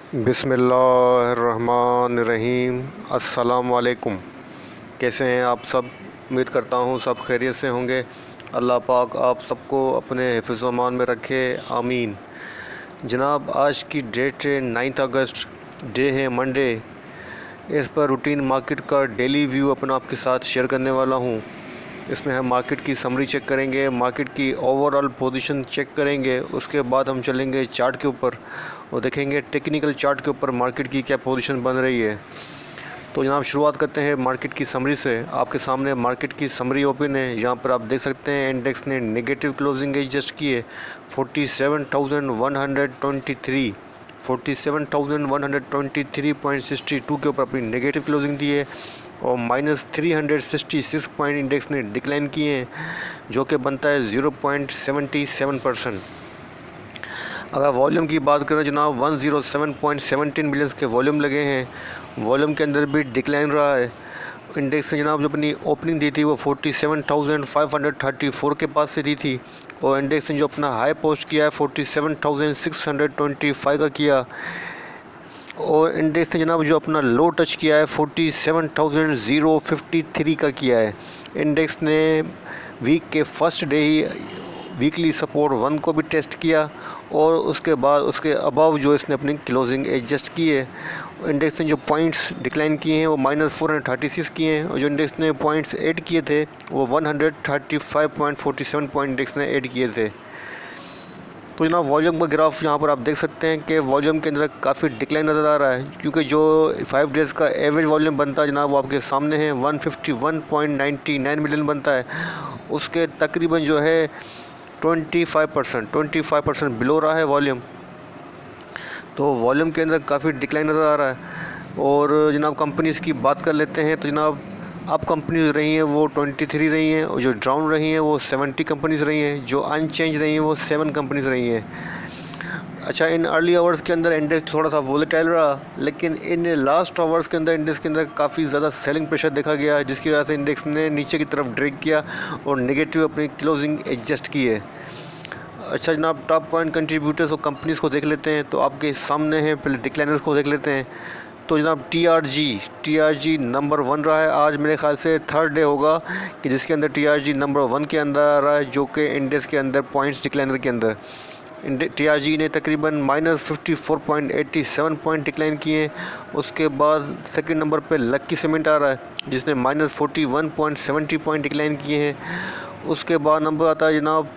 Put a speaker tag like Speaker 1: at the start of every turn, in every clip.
Speaker 1: बिस्मिल्लाहिर्रहमानिर्रहीम। अस्सलाम वालेकुम। कैसे हैं आप सब? उम्मीद करता हूँ सब खैरियत से होंगे। अल्लाह पाक आप सबको अपने हिफ्ज़ व अमान में रखे, आमीन। जनाब, आज की डेट है 9 अगस्त, डे है मंडे। इस पर रूटीन मार्केट का डेली व्यू अपना आपके साथ शेयर करने वाला हूँ। इसमें हम मार्केट की समरी चेक करेंगे, मार्केट की ओवरऑल पोजीशन चेक करेंगे, उसके बाद हम चलेंगे चार्ट के ऊपर और देखेंगे टेक्निकल चार्ट के ऊपर मार्केट की क्या पोजीशन बन रही है। तो जनाब, शुरुआत करते हैं मार्केट की समरी से। आपके सामने मार्केट की समरी ओपन है। यहाँ पर आप देख सकते हैं इंडेक्स ने नेगेटिव क्लोजिंग एडजस्ट की है 47,123 47,123.62 के ऊपर अपनी नेगेटिव क्लोजिंग दी है और -366 पॉइंट इंडेक्स ने डिक्लाइन किए हैं, जो कि बनता है 0.77%। अगर वॉल्यूम की बात करें जनाब, 107.17 मिलियंस के वॉल्यूम लगे हैं। वॉल्यूम के अंदर भी डिक्लाइन रहा है। इंडेक्स ने जनाब जो अपनी ओपनिंग दी थी वो 47,534 के पास से दी थी और इंडेक्स ने जो अपना हाई पोस्ट किया है 47,625 का किया और इंडेक्स ने जनाब जो अपना लो टच किया है 47,053 का किया है। इंडेक्स ने वीक के फर्स्ट डे ही वीकली सपोर्ट 1 को भी टेस्ट किया और उसके बाद उसके अबव जो इसने अपनी क्लोजिंग एडजस्ट की है। इंडेक्स ने जो पॉइंट्स डिक्लाइन किए हैं वो -436 किए हैं और जो इंडेक्स ने पॉइंट्स ऐड किए थे वो 135.47 पॉइंट इंडेक्स ने ऐड किए थे। तो जनाब, वॉल्यूम का ग्राफ यहाँ पर आप देख सकते हैं कि वॉल्यूम के अंदर काफ़ी डिक्लाइन नज़र आ रहा है, क्योंकि जो 5 डेज़ का एवरेज वॉल्यूम बनता है जनाब वो आपके सामने है 151.99 मिलियन बनता है। उसके तकरीबन जो है 25% बिलो रहा है वॉल्यूम। तो वॉल्यूम के अंदर काफ़ी डिक्लाइन नज़र आ रहा है। और जनाब, कंपनीज़ की बात कर लेते हैं तो जनाब अप कंपनीज रही हैं वो 23 रही हैं और जो डाउन रही हैं वो 70 कंपनीज़ रही हैं। जो अनचेंज रही हैं वो 7 कंपनीज़ रही हैं। अच्छा, इन अर्ली आवर्स के अंदर इंडेक्स थोड़ा सा वोलेटाइल रहा, लेकिन इन लास्ट आवर्स के अंदर इंडेक्स के अंदर काफ़ी ज़्यादा सेलिंग प्रेशर देखा गया, जिसकी वजह से इंडेक्स ने नीचे की तरफ ड्रैग किया और नेगेटिव अपनी क्लोजिंग एडजस्ट की है। अच्छा जनाब, टॉप पॉइंट कंट्रीब्यूटर्स और कंपनीज़ को देख लेते हैं तो आपके सामने हैं। पहले डिक्लाइनर्स को देख लेते हैं। तो जनाब, टी आर जी नंबर 1 रहा है। आज मेरे ख्याल से थर्ड डे होगा कि जिसके अंदर टी आर जी नंबर 1 के अंदर आ रहा है, जो कि इंडेक्स के अंदर पॉइंट्स डिक्लाइनर के अंदर टी आर जी ने तकरीबन -54.87 पॉइंट डिक्लाइन किए। उसके बाद सेकंड नंबर पे लक्की सीमेंट आ रहा है, जिसने -41.70 पॉइंट डिक्लाइन किए हैं। उसके बाद नंबर आता है जनाब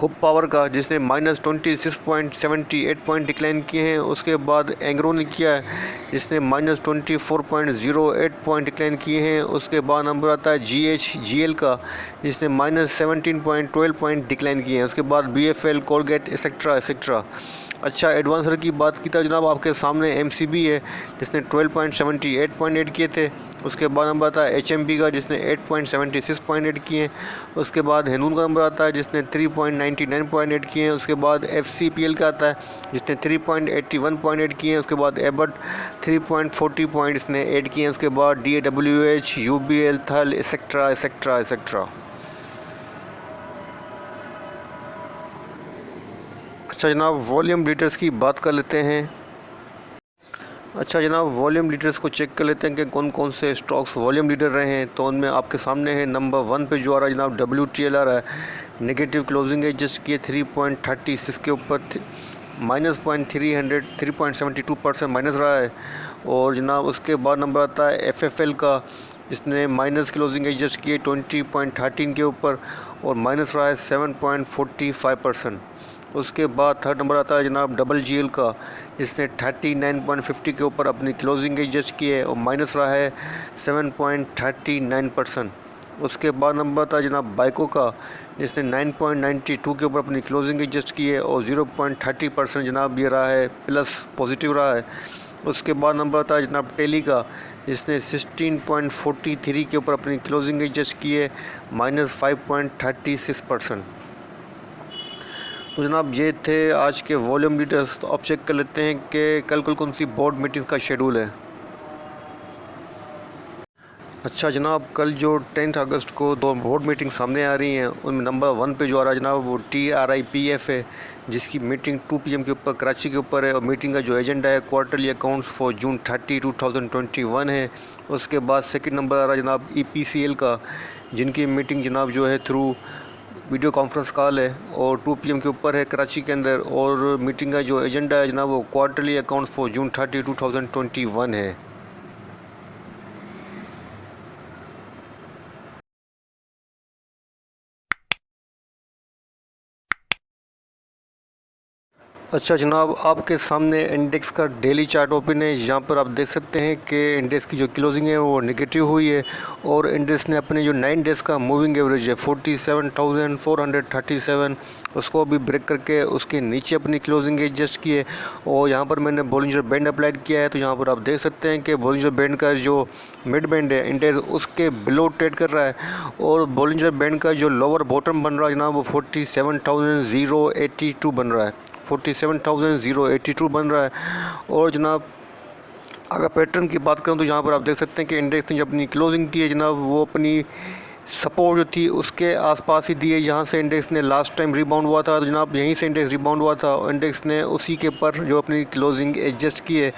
Speaker 1: हुप पावर का, जिसने -26.78 पॉइंट डिक्लाइन किए हैं। उसके बाद एंग्रो ने किया है, जिसने -24.08 पॉइंट डिक्लाइन किए हैं। उसके बाद नंबर आता है GHGL का, जिसने -17.12 पॉइंट डिक्लाइन किए हैं। उसके बाद BFL, कोलगेट एक्सेट्रा एक्सेट्रा। अच्छा, एडवांसर की बात की था जनाब, आपके सामने MCB है, जिसने 12.78 पॉइंट ऐड किए थे। उसके बाद नंबर आता है HMB का, जिसने 8.76 पॉइंट ऐड किए हैं। उसके बाद हेनून का नंबर आता है, जिसने 3.99 पॉइंट ऐड किए हैं। उसके बाद FCPL का आता है, जिसने 3.81 पॉइंट ऐड किए हैं। उसके बाद एबट 3.40 पॉइंट इसने ऐड किए हैं। उसके बाद DAWH, UBL, थल एक्सेट्रा एक्सेट्रा एक्सेट्रा। अच्छा जनाब, वॉल्यूम लीडर्स की बात कर लेते हैं। अच्छा जनाब, वॉल्यूम लीडर्स को चेक कर लेते हैं कि कौन कौन से स्टॉक्स वॉल्यूम लीडर रहे हैं। तो उनमें आपके सामने है नंबर 1 पे जो आ रहा है जनाब WTL आ रहा है। नेगेटिव क्लोजिंग एडजस्ट किए 3.36 के ऊपर, -372% माइनस रहा है। और जनाब उसके बाद नंबर आता है FFL का, जिसने माइनस क्लोजिंग एडजस्ट किए 20.13 के ऊपर और माइनस रहा है 7.45%। उसके बाद थर्ड नंबर आता है जनाब GGL का, जिसने 39.50 के ऊपर अपनी क्लोजिंग एडजस्ट की है और माइनस रहा है 7.39%। उसके बाद नंबर आता है जनाब बाइको का, जिसने 9.92 के ऊपर अपनी क्लोजिंग एडजस्ट की है और 0.30% जनाब ये रहा है प्लस पॉजिटिव रहा है। उसके बाद नंबर आता है जनाब टेली का, जिसने 16.43 के ऊपर अपनी क्लोजिंग एडजस्ट की है -5.36%। तो जनाब ये थे आज के वॉल्यूम लीडर्स। तो अब चेक कर लेते हैं कि कल कौन सी बोर्ड मीटिंग का शेड्यूल है। अच्छा जनाब, कल जो 10 अगस्त को दो बोर्ड मीटिंग सामने आ रही हैं, उनमें नंबर 1 पे जो आ रहा है जनाब वो TRIPF है, जिसकी मीटिंग 2 PM के ऊपर कराची के ऊपर है। और मीटिंग का जो एजेंडा है क्वार्टरली अकाउंट्स फॉर जून 30, 2021 है। उसके बाद सेकंड नंबर आ रहा है जनाब EPCL का, जिनकी मीटिंग जनाब जो है थ्रू वीडियो कॉन्फ्रेंस कॉल है और 2 PM के ऊपर है कराची के अंदर। और मीटिंग का जो एजेंडा है जनाब वो क्वार्टरली अकाउंट्स फॉर जून 30, 2021 है। अच्छा जनाब, आपके सामने इंडेक्स का डेली चार्ट ओपन है। यहाँ पर आप देख सकते हैं कि इंडेक्स की जो क्लोजिंग है वो नेगेटिव हुई है और इंडेक्स ने अपने जो 9 डेज़ का मूविंग एवरेज है 47,437 उसको भी ब्रेक करके उसके नीचे अपनी क्लोजिंग एडजस्ट की है। और यहाँ पर मैंने बोलिंजर बैंड अप्लाइड किया है, तो यहाँ पर आप देख सकते हैं कि बोलिंजर बैंड का जो मिड बैंड है इंडेक्स उसके बिलो ट्रेड कर रहा है और बोलिंजर बैंड का जो लोअर बॉटम बन रहा है जनाब वो 47,082 बन रहा है, 47,082 बन रहा है। और जनाब अगर पैटर्न की बात करूं तो यहाँ पर आप देख सकते हैं कि इंडेक्स ने जो अपनी क्लोजिंग की है जनाब वो अपनी सपोर्ट जो थी उसके आसपास ही दी है। यहाँ से इंडेक्स ने लास्ट टाइम रिबाउंड हुआ था, तो जनाब यहीं से इंडेक्स रिबाउंड हुआ था और इंडेक्स ने उसी के पर जो अपनी क्लोजिंग एडजस्ट की है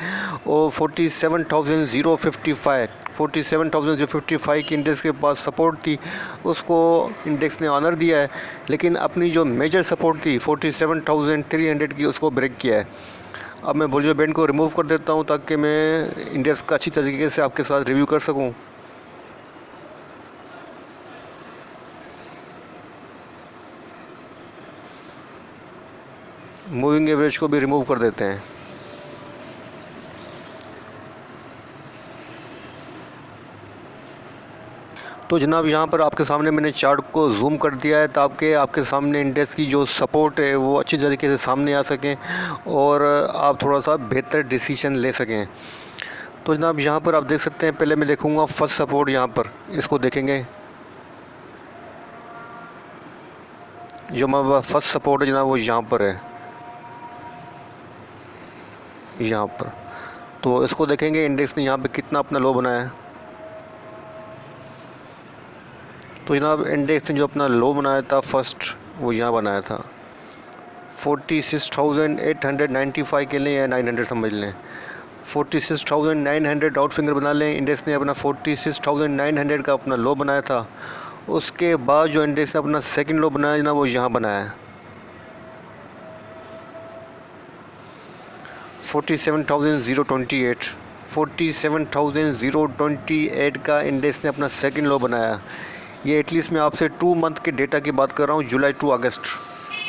Speaker 1: और 47,055 की इंडेक्स के पास सपोर्ट थी, उसको इंडेक्स ने ऑनर दिया है। लेकिन अपनी जो मेजर सपोर्ट थी 47,300 की उसको ब्रेक किया है। अब मैं बोलिंजर बैंड को रिमूव कर देता हूँ ताकि मैं इंडेक्स का अच्छी तरीके से आपके साथ रिव्यू कर सकूँ। मूविंग एवरेज को भी रिमूव कर देते हैं। तो जनाब यहाँ पर आपके सामने मैंने चार्ट को जूम कर दिया है ताकि आपके सामने इंडेक्स की जो सपोर्ट है वो अच्छी तरीके से सामने आ सकें और आप थोड़ा सा बेहतर डिसीजन ले सकें। तो जनाब यहाँ पर आप देख सकते हैं, पहले मैं देखूँगा फर्स्ट सपोर्ट, यहाँ पर इसको देखेंगे। जो हमारा फर्स्ट सपोर्ट है जनाब वो यहाँ पर है, यहाँ पर। तो इसको देखेंगे इंडेक्स ने यहाँ पे कितना अपना लो बनाया है। तो जनाब इंडेक्स ने जो अपना लो बनाया था फर्स्ट वो यहाँ बनाया था 46,895 के लिए या 900 समझ लें, 46,900 आउट फिंगर बना लें। इंडेक्स ने अपना 46,900 का अपना लो बनाया था। उसके बाद जो इंडेक्स ने अपना सेकंड लो बनाया जनाब वो यहाँ बनाया है 47,028, 47,028 का इंडेक्स ने अपना सेकंड लो बनाया। ये एटलीस्ट मैं आपसे 2 मंथ के डेटा की बात कर रहा हूँ, जुलाई टू अगस्त।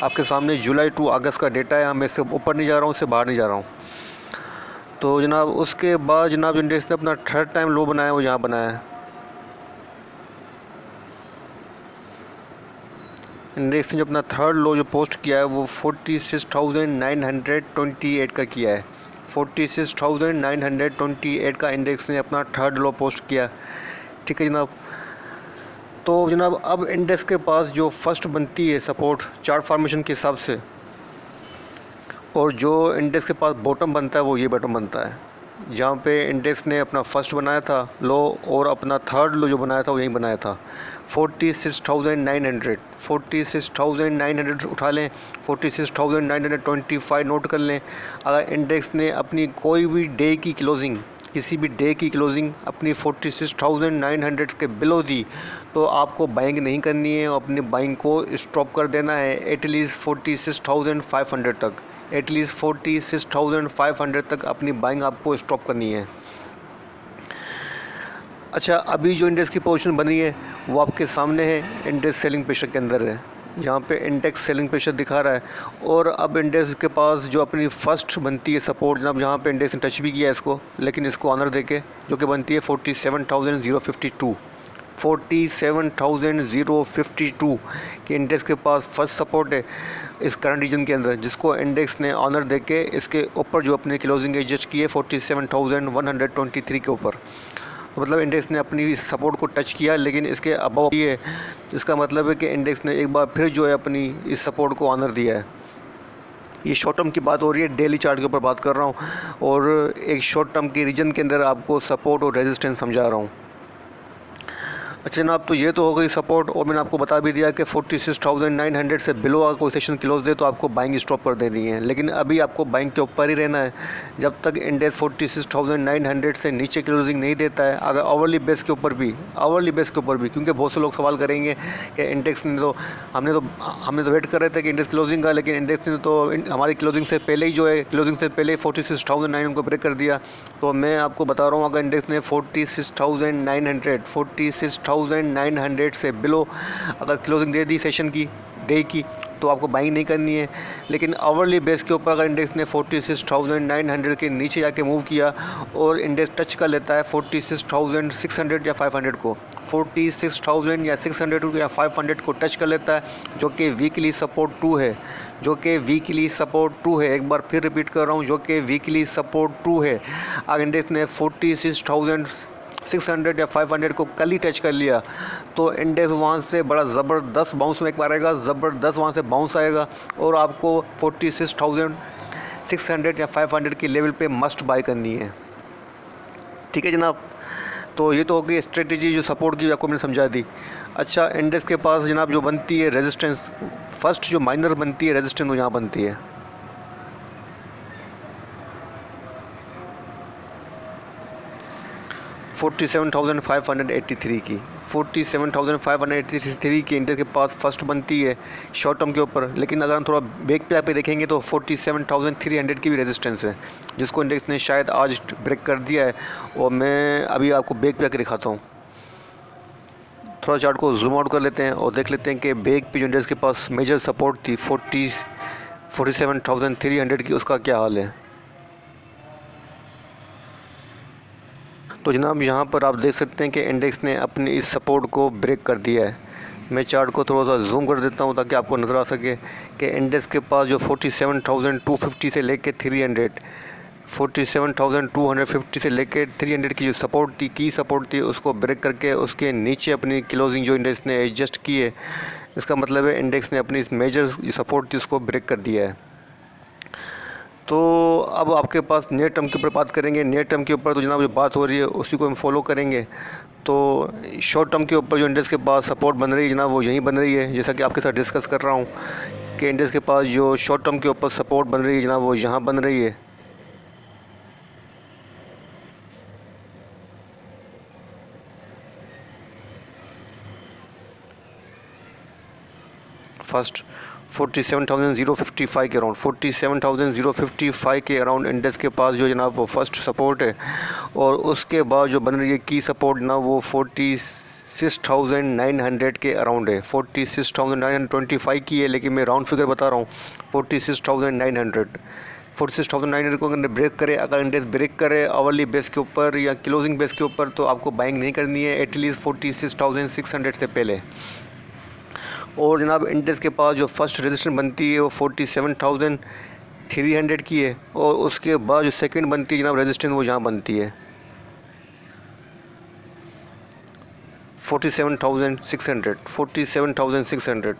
Speaker 1: आपके सामने जुलाई टू अगस्त का डेटा है, मैं इससे ऊपर नहीं जा रहा हूँ, इससे बाहर नहीं जा रहा हूँ। तो जनाब उसके बाद जनाब जो इंडेक्स ने अपना थर्ड टाइम लो बनाया वो यहाँ बनाया है। इंडेक्स ने जो अपना थर्ड लो जो पोस्ट किया है वो 46,928 का किया है, 46,928 का इंडेक्स ने अपना थर्ड लो पोस्ट किया। ठीक है जनाब। तो जनाब अब इंडेक्स के पास जो फर्स्ट बनती है सपोर्ट चार्ट फॉर्मेशन के हिसाब से, और जो इंडेक्स के पास बॉटम बनता है वो ये बॉटम बनता है, जहाँ पे इंडेक्स ने अपना फर्स्ट बनाया था लो और अपना थर्ड लो जो बनाया था वो यहीं बनाया था 46,900, 46,900 उठा लें, 46,925 नोट कर लें। अगर इंडेक्स ने अपनी कोई भी डे की क्लोजिंग, किसी भी डे की क्लोजिंग अपनी 46,900 के बिलो दी तो आपको बाइंग नहीं करनी है, अपनी बाइंग को स्टॉप कर देना है एटलीस्ट 46,500 तक, एटलीस्ट 46,500 तक अपनी बाइंग आपको स्टॉप करनी है। अच्छा, अभी जो इंडेक्स की पोजीशन बनी है वो आपके सामने है, इंडेक्स सेलिंग प्रेशर के अंदर है, जहाँ पे इंडेक्स सेलिंग प्रेशर दिखा रहा है। और अब इंडेक्स के पास जो अपनी फर्स्ट बनती है सपोर्ट जनाब, जहाँ पे इंडेक्स ने टच भी किया है इसको, लेकिन इसको ऑनर देके, जो कि बनती है 47,052, 47,052 के इंडेक्स के पास फर्स्ट सपोर्ट है इस करंट रीजन के अंदर, जिसको इंडेक्स ने ऑनर देके इसके ऊपर जो अपनी क्लोजिंग एडजस्ट की है 47,123 के ऊपर। तो मतलब इंडेक्स ने अपनी सपोर्ट को टच किया लेकिन इसके अबव है, इसका मतलब है कि इंडेक्स ने एक बार फिर जो है अपनी इस सपोर्ट को ऑनर दिया है। ये शॉर्ट टर्म की बात हो रही है, डेली चार्ट के ऊपर बात कर रहा हूँ और एक शॉर्ट टर्म के रीजन के अंदर आपको सपोर्ट और रेजिस्टेंस समझा रहा हूँ। अच्छा जनाब, तो ये तो हो गई सपोर्ट, और मैंने आपको बता भी दिया कि 46,900 से बिलो अगर कोई सेशन क्लोज दे तो आपको बाइंग स्टॉप कर देनी है। लेकिन अभी आपको बाइंग के ऊपर ही रहना है जब तक इंडेक्स 46,900 से नीचे क्लोजिंग नहीं देता है। अगर आवरली बेस के ऊपर भी क्योंकि बहुत से लोग सवाल करेंगे कि इंडेक्स ने तो हमने तो वेट कर रहे थे कि इंडेक्स क्लोजिंग का, लेकिन इंडेक्स ने तो हमारी क्लोजिंग से पहले ही 46,900 को ब्रेक कर दिया। तो मैं आपको बता रहा हूँ, अगर इंडेक्स ने 46,900 से बिलो अगर क्लोजिंग दे दी सेशन की डे की, तो आपको बाइंग नहीं करनी है। लेकिन आवरली बेस के ऊपर अगर इंडेक्स ने 46,900 के नीचे जाके मूव किया और इंडेक्स टच कर लेता है 46,600 या 500 को, 46,000 या 600 या 500 को टच कर लेता है, जो कि वीकली सपोर्ट 2 है, एक बार फिर रिपीट कर रहा हूँ, जो कि वीकली सपोर्ट 2 है। अगर इंडेक्स ने 46,600 या 500 को कल ही टच कर लिया तो इंडेक्स वहाँ से बड़ा ज़बरदस्त बाउंस में मारेगा, वहाँ से बाउंस आएगा और आपको 46,600 या 500 की लेवल पे मस्ट बाय करनी है। ठीक है जनाब, तो ये तो हो गई स्ट्रेटजी जो सपोर्ट की आपको मैंने समझा दी। अच्छा, इंडेक्स के पास जनाब जो बनती है रेजिस्टेंस, फर्स्ट जो माइनर बनती है रेजिस्टेंस वो यहाँ बनती है 47,583 की। 47,583 की इंडेक्स के पास फर्स्ट बनती है शॉर्ट टर्म के ऊपर। लेकिन अगर हम थोड़ा बैक पे आके देखेंगे तो 47,300 की भी रेजिस्टेंस है, जिसको इंडेक्स ने शायद आज ब्रेक कर दिया है। और मैं अभी आपको बैक पे आके दिखाता हूँ। थोड़ा चार्ट को जूम आउट कर लेते हैं और देख लेते हैं कि बैक पे जो इंडेक्स के पास मेजर सपोर्ट थी 47,300 की, उसका क्या हाल है। तो जनाब यहाँ पर आप देख सकते हैं कि इंडेक्स ने अपनी इस सपोर्ट को ब्रेक कर दिया है। मैं चार्ट को थोड़ा सा जूम कर देता हूँ ताकि आपको नज़र आ सके कि इंडेक्स के पास जो 47,250 से लेके 300, 47,250 से लेके 300 की जो की सपोर्ट थी, उसको ब्रेक करके उसके नीचे अपनी क्लोजिंग जो इंडेक्स ने एडजस्ट की है। इसका मतलब है इंडेक्स ने अपनी इस मेजर सपोर्ट थी उसको ब्रेक कर दिया है। तो अब आपके पास नियर टर्म के ऊपर बात करेंगे। नियर टर्म के ऊपर तो जनाब जो बात हो रही है उसी को हम फॉलो करेंगे। तो शॉर्ट टर्म के ऊपर जो इंडेक्स के पास सपोर्ट बन रही है जनाब वो यहीं बन रही है, जैसा कि आपके साथ डिस्कस कर रहा हूँ कि इंडेक्स के पास जो शॉर्ट टर्म के ऊपर सपोर्ट बन रही है जनाब वो यहाँ बन रही है। फर्स्ट 47,055 के अराउंड, 47,055 के अराउंड इंडेक्स के पास जो जनाब वो फर्स्ट सपोर्ट है। और उसके बाद जो बन रही है की सपोर्ट ना वो 46,900 के अराउंड है। 46,925 की है, लेकिन मैं राउंड फिगर बता रहा हूँ। 46,900 को अगर ब्रेक करे, अगर इंडेक्स ब्रेक करे आवरली बेस के ऊपर या क्लोजिंग बेस के ऊपर, तो आपको बाइंग नहीं करनी है एटलीस्ट 46,600 से पहले। और जनाब इंडेक्स के पास जो फर्स्ट रेजिस्टेंस बनती है वो 47,300 की है, और उसके बाद जो सेकंड बनती है जनाब रेजिस्टेंस वो यहाँ बनती है 47,600।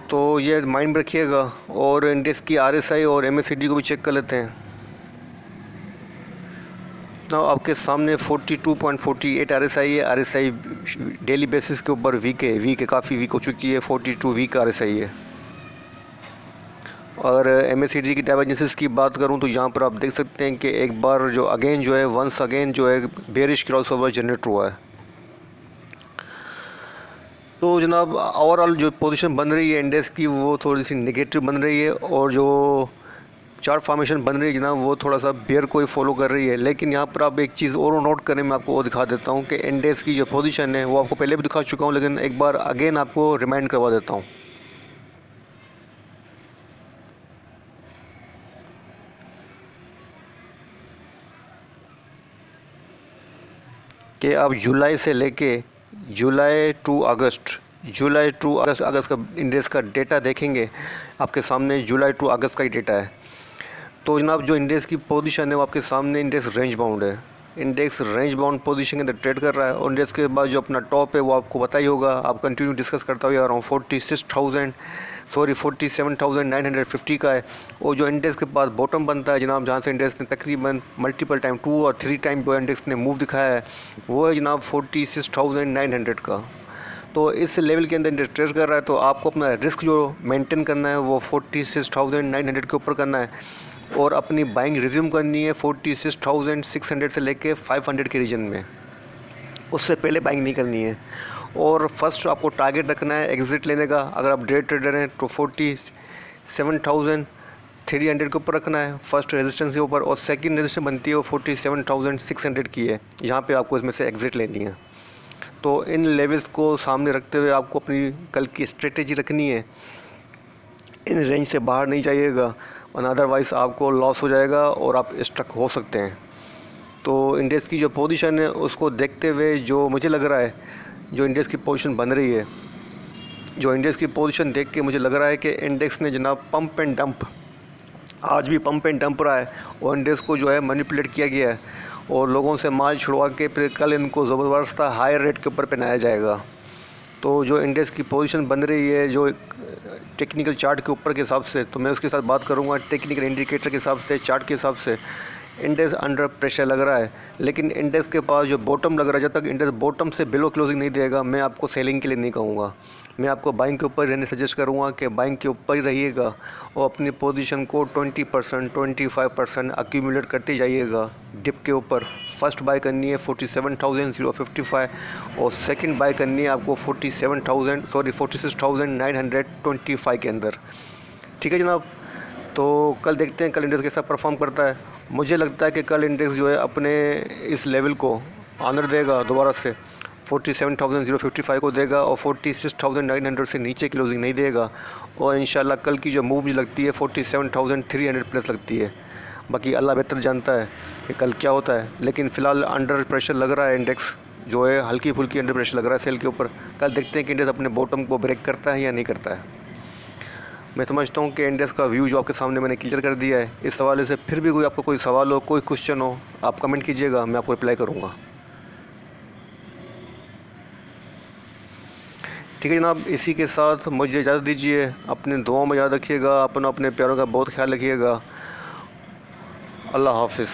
Speaker 1: तो ये माइंड में रखिएगा। और इंडेक्स की RSI और MACD को भी चेक कर लेते हैं। ना आपके सामने 42.48 RSI है। RSI डेली बेसिस के ऊपर वीक है, काफ़ी वीक हो चुकी है। 42 वीक RSI है। और MACD की डाइवर्जेंसेस की बात करूं तो यहाँ पर आप देख सकते हैं कि एक बार जो वंस अगेन जो है बेरिश क्रॉसओवर जनरेट हुआ है। तो जनाब ओवरऑल जो पोजीशन बन रही है इंडेक्स की वो थोड़ी सी नेगेटिव बन रही है, और जो चार्ट फॉर्मेशन बन रही है जनाब वो थोड़ा सा बेयर को ही फॉलो कर रही है। लेकिन यहाँ पर आप एक चीज़ और नोट करें, मैं आपको वो दिखा देता हूँ कि इंडेक्स की जो पोजीशन है वो आपको पहले भी दिखा चुका हूँ, लेकिन एक बार अगेन आपको रिमाइंड करवा देता हूँ कि आप जुलाई से लेके जुलाई टू अगस्त का इंडेक्स का डेटा देखेंगे। आपके सामने जुलाई टू अगस्त का ही डेटा है। तो जनाब जो इंडेक्स की पोजीशन है वो आपके सामने इंडेक्स रेंज बाउंड है। इंडेक्स रेंज बाउंड पोजीशन के अंदर ट्रेड कर रहा है। और इंडेक्स के बाद जो अपना टॉप है वो आपको पता ही होगा, आप कंटिन्यू डिस्कस करता हुआ अराउंड 47,950 का है। और जो इंडेक्स के पास बॉटम बनता है जनाब, जहाँ से इंडेक्स ने तकरीबन मल्टीपल टाइम 2 और 3 टाइम जो इंडेक्स ने मूव दिखाया है, वो है जनाब 46,900 का। तो इस लेवल के अंदर इंडेक्स ट्रेड कर रहा है, तो आपको अपना रिस्क जो मेंटेन करना है वो 46,900 के ऊपर करना है, और अपनी बाइंग रिज्यूम करनी है 46,600 से लेके 500 के रीजन में, उससे पहले बाइंग नहीं करनी है। और फर्स्ट आपको टारगेट रखना है एग्ज़िट लेने का, अगर आप डे ट्रेडर हैं तो 47,300 के ऊपर रखना है फर्स्ट रेजिस्टेंस के ऊपर, और सेकंड रेजिस्टेंस बनती है वो 47,600 की है, यहाँ पे आपको इसमें से एग्ज़िट लेनी है। तो इन लेवल्स को सामने रखते हुए आपको अपनी कल की स्ट्रेटेजी रखनी है, इन रेंज से बाहर नहीं जाइएगा, और अदरवाइज़ आपको लॉस हो जाएगा और आप स्टक हो सकते हैं। तो इंडेक्स की जो पोजीशन है उसको देखते हुए जो मुझे लग रहा है, जो इंडेक्स की पोजीशन बन रही है, जो इंडेक्स की पोजीशन देख के मुझे लग रहा है कि इंडेक्स ने जनाब पंप एंड डंप, आज भी पंप एंड डंप रहा है, और इंडेक्स को जो है मैनिपुलेट किया गया है, और लोगों से माल छुड़वा के फिर कल इनको ज़बरदस्त हायर रेट के ऊपर पहनाया जाएगा। तो जो इंडेक्स की पोजीशन बन रही है जो टेक्निकल चार्ट के ऊपर के हिसाब से, तो मैं उसके साथ बात करूंगा टेक्निकल इंडिकेटर के हिसाब से, चार्ट के हिसाब से इंडेक्स अंडर प्रेशर लग रहा है। लेकिन इंडेक्स के पास जो बॉटम लग रहा है, जब तक इंडेक्स बॉटम से बिलो क्लोजिंग नहीं देगा, मैं आपको सेलिंग के लिए नहीं कहूँगा, मैं आपको बाइंग के ऊपर रहने सजेस्ट करूँगा कि बाइंग के ऊपर ही रहिएगा, और अपनी पोजीशन को 20% 25% अक्यूमुलेट करते जाइएगा डिप के ऊपर। फर्स्ट बाय करनी है 47,055, और सेकंड बाय करनी है आपको 46,925 के अंदर। ठीक है जनाब, तो कल देखते हैं कल इंडेक्स कैसा परफॉर्म करता है। मुझे लगता है कि कल इंडेक्स जो है अपने इस लेवल को ऑनर देगा, दोबारा से 47,055 को देगा, और 46,900 से नीचे क्लोजिंग नहीं देगा। और इंशाल्लाह कल की जो मूव लगती है 47,300 प्लस लगती है। बाकी अल्लाह बेहतर जानता है कि कल क्या होता है, लेकिन फ़िलहाल अंडर प्रेशर लग रहा है इंडेक्स, जो है हल्की फुल्की अंडर प्रेशर लग रहा है सेल के ऊपर। कल देखते हैं कि इंडेक्स अपने बॉटम को ब्रेक करता है या नहीं करता है। मैं समझता हूँ कि इंडेक्स का व्यू जो आपके सामने मैंने क्लियर कर दिया है। इस हवाले से फिर भी कोई आपका कोई सवाल हो, कोई क्वेश्चन हो, आप कमेंट कीजिएगा, मैं आपको रिप्लाई करूँगा। ठीक है जनाब, इसी के साथ मुझे इजाज़त दीजिए। अपने दुआओं में याद रखिएगा, अपने प्यारों का बहुत ख्याल रखिएगा। अल्लाह हाफिज़।